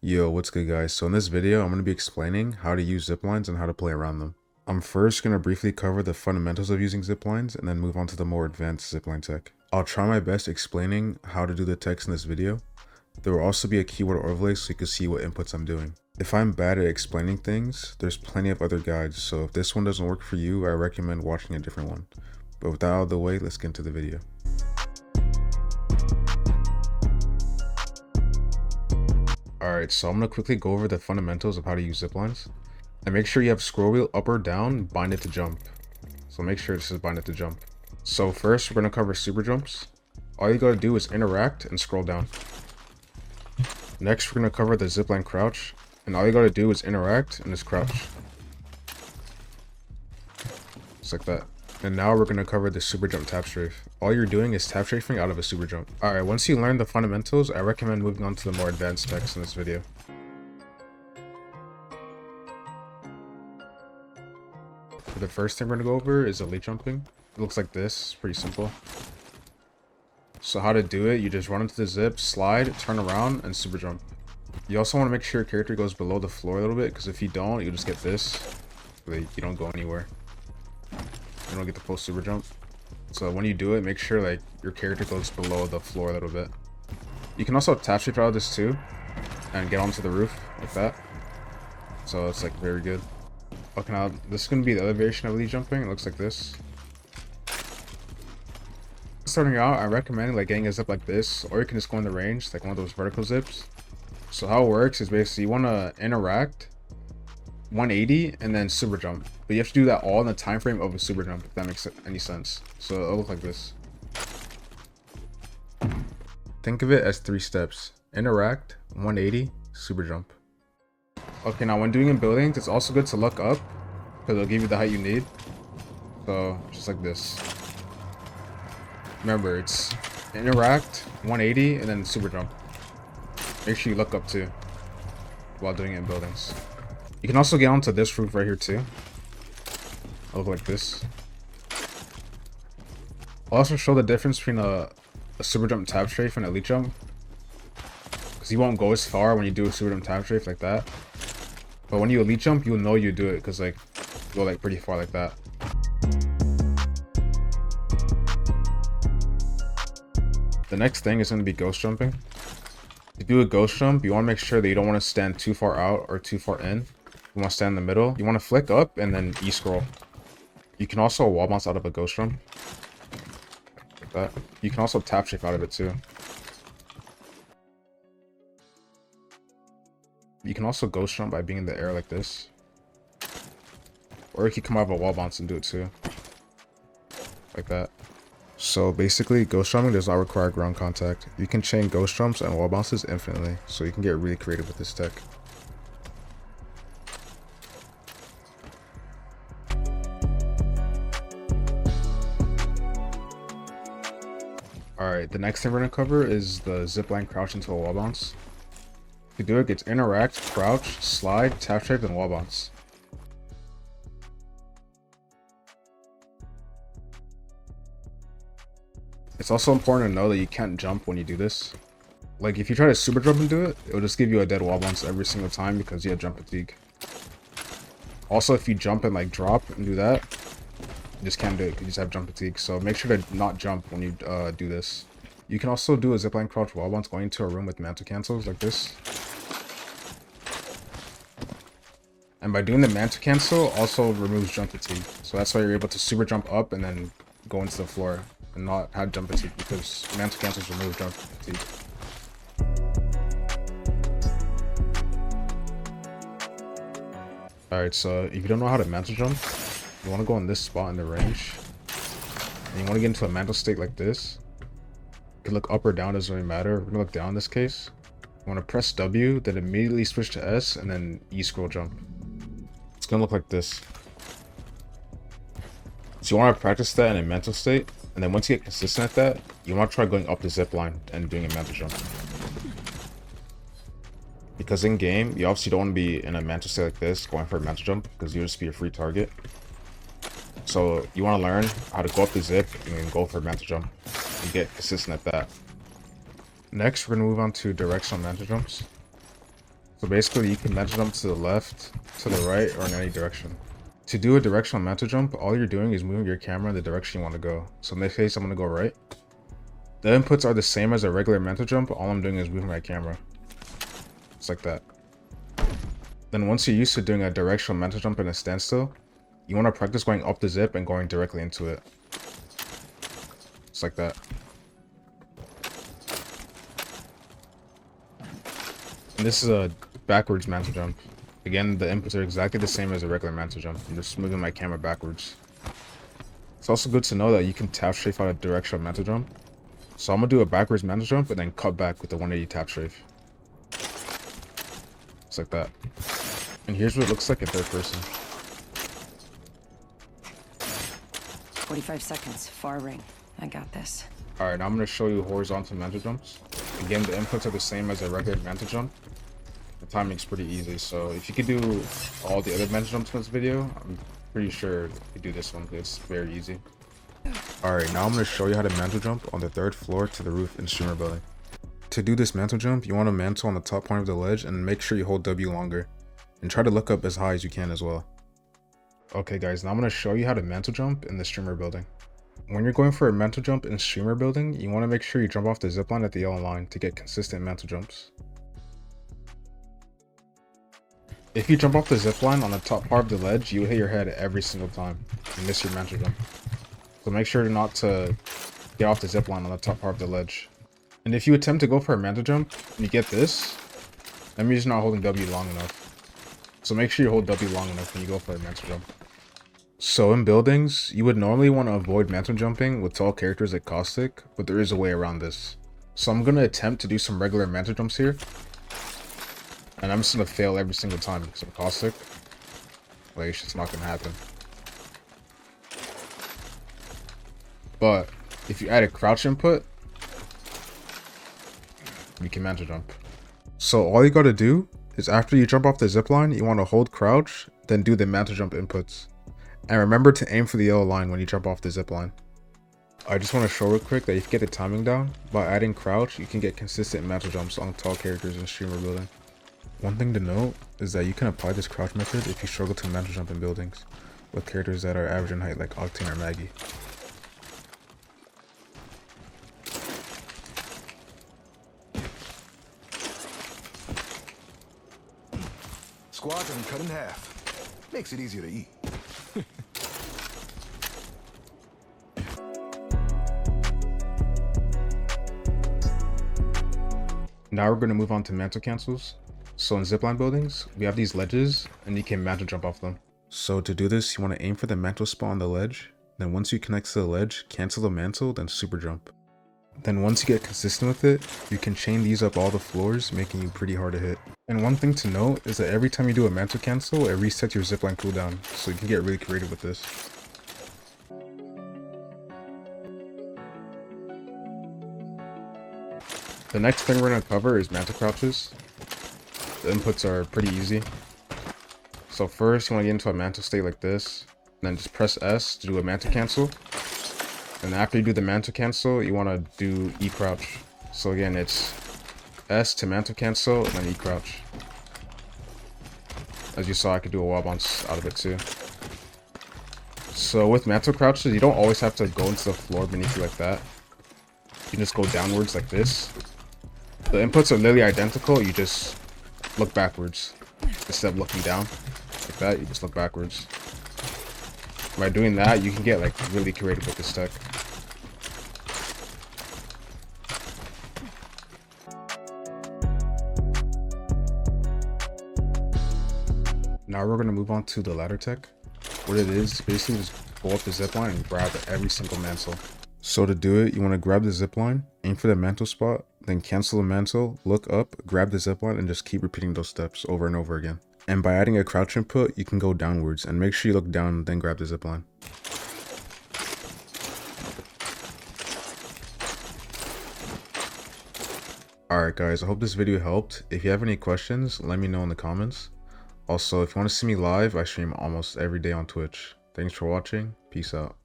Yo, what's good guys? So in this video, I'm going to be explaining how to use ziplines and how to play around them. I'm first going to briefly cover the fundamentals of using ziplines and then move on to the more advanced zipline tech. I'll try my best explaining how to do the text in this video. There will also be a keyword overlay so you can see what inputs I'm doing. If I'm bad at explaining things, there's plenty of other guides, so if this one doesn't work for you, I recommend watching a different one. But with that out of the way, let's get into the video. Alright, so I'm going to quickly go over the fundamentals of how to use ziplines. And make sure you have scroll wheel up or down, bind it to jump. So make sure this is bind it to jump. So first, we're going to cover super jumps. All you got to do is interact and scroll down. Next, we're going to cover the zipline crouch. And all you got to do is interact and just crouch. Just like that. And now we're going to cover the super jump tap strafe. All you're doing is tap strafing out of a super jump. Alright, once you learn the fundamentals, I recommend moving on to the more advanced text in this video. For the first thing we're going to go over is elite jumping. It looks like this. It's pretty simple. So how to do it, you just run into the zip, slide, turn around, and super jump. You also want to make sure your character goes below the floor a little bit, because if you don't, you'll just get this. You don't go anywhere. You don't get the full super jump. So when you do it, make sure like your character goes below the floor a little bit. You can also tap shift out of this too and get onto the roof like that. So it's like very good. Okay, now this is going to be the other variation of elite jumping. It looks like this. Starting out, I recommend like getting a zip like this, or you can just go in the range like one of those vertical zips. So how it works is basically you want to interact 180 and then super jump, but you have to do that all in the time frame of a super jump, if that makes any sense. So it'll look like this. Think of it as 3 steps: interact, 180, super jump. Okay, now when doing in buildings, it's also good to look up because it'll give you the height you need. So just like this. Remember, it's interact, 180, and then super jump. Make sure you look up too while doing it in buildings. You can also get onto this roof right here too. It'll look like this. I'll also show the difference between a super jump tap strafe and elite jump, because you won't go as far when you do a super jump tap strafe like that. But when you elite jump, you'll know you do it because like you go like pretty far like that. The next thing is going to be ghost jumping. To do a ghost jump, you want to make sure that you don't want to stand too far out or too far in. You want to stand in the middle. You want to flick up and then E-scroll. You can also wall bounce out of a ghost jump. Like that. You can also tap shift out of it too. You can also ghost jump by being in the air like this. Or you can come out of a wall bounce and do it too. Like that. So basically, ghost jumping does not require ground contact. You can chain ghost jumps and wall bounces infinitely, so you can get really creative with this tech. Alright, the next thing we're going to cover is the zipline crouch into a wall bounce. To do it, it's interact, crouch, slide, tap shift, and wall bounce. It's also important to know that you can't jump when you do this. Like if you try to super jump and do it, it'll just give you a dead wall bounce every single time because you have jump fatigue. Also, if you jump and like drop and do that, you just can't do it because you just have jump fatigue. So make sure to not jump when you do this. You can also do a zipline crouch wall bounce going into a room with mantle cancels like this. And by doing the mantle cancel, also removes jump fatigue. So that's why you're able to super jump up and then go into the floor and not have jump fatigue, because mantle cancels remove jump fatigue. Alright, so if you don't know how to mantle jump, you want to go in this spot in the range. And you want to get into a mantle state like this. You can look up or down, doesn't really matter. We're going to look down in this case. You want to press W, then immediately switch to S, and then E scroll jump. It's going to look like this. So you want to practice that in a mental state, and then once you get consistent at that, you want to try going up the zip line and doing a mantle jump. Because in game, you obviously don't want to be in a mantle state like this, going for a mantle jump, because you'll just be a free target. So you want to learn how to go up the zip and then go for a mantle jump and get consistent at that. Next, we're going to move on to directional mantle jumps. So basically you can mantle jump to the left, to the right, or in any direction. To do a directional mantle jump, all you're doing is moving your camera in the direction you want to go. So in this case, I'm going to go right. The inputs are the same as a regular mantle jump. All I'm doing is moving my camera. It's like that. Then once you're used to doing a directional mantle jump in a standstill, you want to practice going up the zip and going directly into it. It's like that. And this is a backwards mantle jump. Again, the inputs are exactly the same as a regular mantle jump. I'm just moving my camera backwards. It's also good to know that you can tap strafe out a directional mantle jump. So I'm going to do a backwards mantle jump and then cut back with the 180 tap strafe. It's like that. And here's what it looks like in third person. 45 seconds, far ring. I got this. Alright, now I'm going to show you horizontal mantle jumps. Again, the inputs are the same as a regular mantle jump. The timing's pretty easy, so if you could do all the other mantle jumps in this video, I'm pretty sure you could do this one. It's very easy. Alright, now I'm going to show you how to mantle jump on the 3rd floor to the roof in streamer building. To do this mantle jump, you want to mantle on the top point of the ledge and make sure you hold W longer. And try to look up as high as you can as well. Okay guys, now I'm going to show you how to mantle jump in the streamer building. When you're going for a mantle jump in streamer building, you want to make sure you jump off the zipline at the yellow line to get consistent mantle jumps. If you jump off the zipline on the top part of the ledge, you will hit your head every single time and miss your mantle jump. So make sure not to get off the zipline on the top part of the ledge. And if you attempt to go for a mantle jump and you get this, that means you're not holding W long enough. So make sure you hold W long enough when you go for a mantle jump. So in buildings, you would normally want to avoid mantle jumping with tall characters like Caustic, but there is a way around this. So I'm going to attempt to do some regular mantle jumps here. And I'm just going to fail every single time because I'm Caustic. Like, it's just not going to happen. But if you add a crouch input, you can mantle jump. So all you got to do is after you jump off the zipline, you want to hold crouch, then do the mantle jump inputs. And remember to aim for the yellow line when you jump off the zipline. I just want to show real quick that if you get the timing down, by adding crouch, you can get consistent mantle jumps on tall characters in streamer building. One thing to note is that you can apply this crouch method if you struggle to mantle jump in buildings with characters that are average in height like Octane or Maggie. Squadron cut in half. Makes it easier to eat. Now we're going to move on to mantle cancels. So in zipline buildings, we have these ledges and you can mantle jump off them. So to do this, you want to aim for the mantle spot on the ledge. Then once you connect to the ledge, cancel the mantle, then super jump. Then once you get consistent with it, you can chain these up all the floors, making you pretty hard to hit. And one thing to note is that every time you do a mantle cancel, it resets your zipline cooldown, so you can get really creative with this. The next thing we're going to cover is mantle crouches. The inputs are pretty easy. So first, you want to get into a mantle state like this, and then just press S to do a mantle cancel. And after you do the mantle cancel, you want to do E crouch. So again, it's S to mantle cancel, and then E crouch. As you saw, I could do a wall bounce out of it too. So with mantle crouches, you don't always have to go into the floor beneath you like that. You can just go downwards like this. The inputs are literally identical, you just look backwards. Instead of looking down like that, you just look backwards. By doing that, you can get like really creative with this tech. Now we're going to move on to the ladder tech. What it is basically just go up the zipline and grab every single mantle. So to do it, you want to grab the zipline, aim for the mantle spot, then cancel the mantle, look up, grab the zipline, and just keep repeating those steps over and over again. And by adding a crouch input, you can go downwards, and make sure you look down, then grab the zipline. Alright guys, I hope this video helped. If you have any questions, let me know in the comments. Also, if you want to see me live, I stream almost every day on Twitch. Thanks for watching. Peace out.